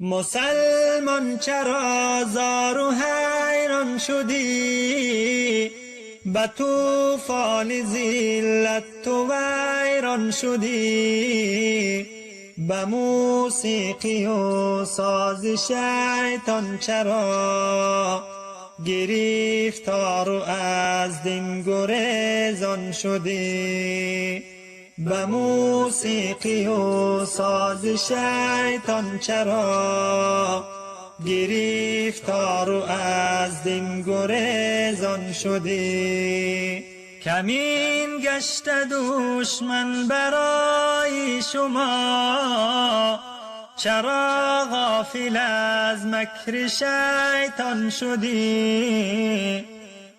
مسلمان چرا زار و حیران شدی؟ به طوفان ذلت تو ویران شدی. به موسیقی و ساز شیطان چرا گرفتار و از دین گریزان شدی؟ به موسیقی و ساز شیطان چرا گرفتار و از دین گریزان شدی؟ کمین گشت دشمن برای شما، چرا غافل از مکر شیطان شدی؟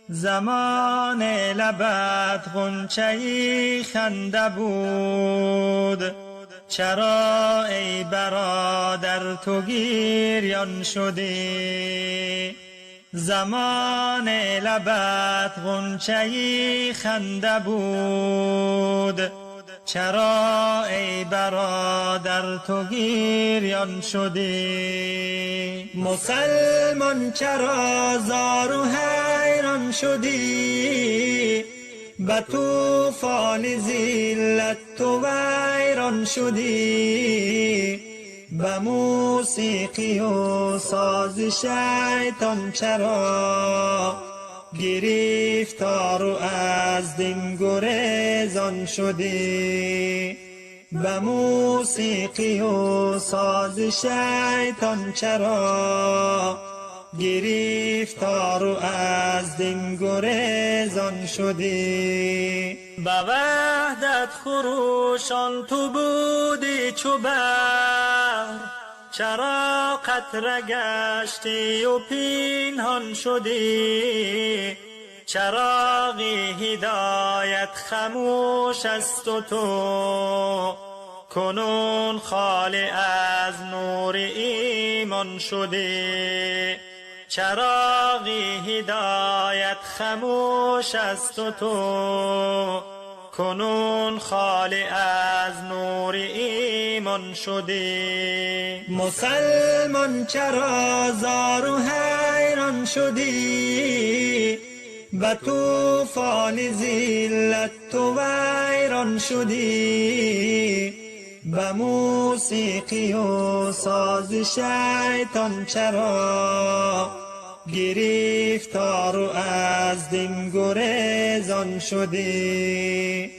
زمان لبت غنچه خنده بود، چرا ای برادر تو گریان شدی؟ زمان لبت غنچه خنده بود، چرا ای برادر تو گریان شدی؟ مسلمان چرا زار و حیران شدی؟ به طوفان ذلت تو ویران شدی. به موسیقی و ساز شیطان چرا گرفتار و از دین گریزان شدی؟ به موسیقی و ساز شیطان چرا گرفتار و از دین گریزان شدی؟ به وحدت خروشان تو بودی چو بحر، چرا قطره گشتی و پنهان شدی؟ چراغ هدایت خموش است و تو کنون خالی از نور ایمان شدی. چراغ هدایت خموش است و تو کنون خالی از نور ایمان شدی. مسلمان چرا زار و حیران شدی؟ به طوفان ذلت تو ویران شدی. به موسیقی و ساز شیطان چرا گرفتار و از دین گریزان شدی؟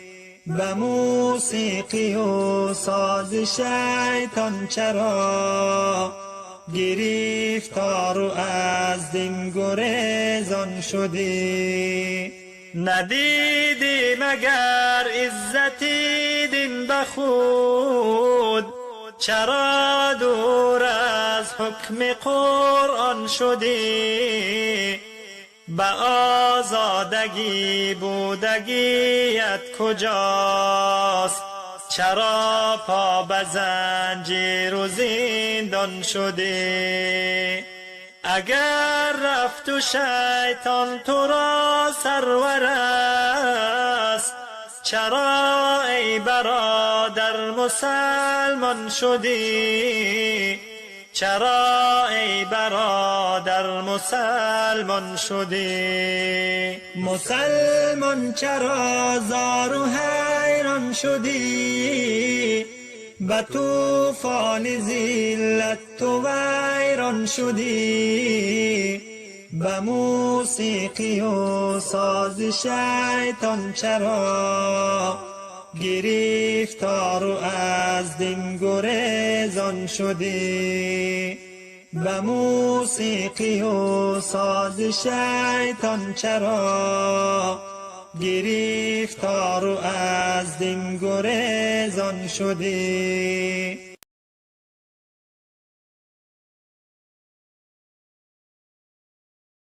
به موسیقی و ساز شیطان چرا گرفتار و از دین گریزان شدی؟ ندیدی مگر عزتی دین به خود، چرا دور از حکم قرآن شدی؟ به آزادگی بودگیت کجاست؟ چرا پا به زنجیر و زندان شدی؟ اگر رفت و شیطان تو را سرور است، چرا ای برادر مسلمان شدی؟ چرا ای برادر مسلمان شدی؟ مسلمان چرا زار و حیران شدی؟ به طوفان ذلت تو ویران شدی. به موسیقی و ساز شیطان چرا گرفتار و از دین گریزان شدی؟ به موسیقی و ساز شیطان چرا گرفتار و از دین گریزان شدی؟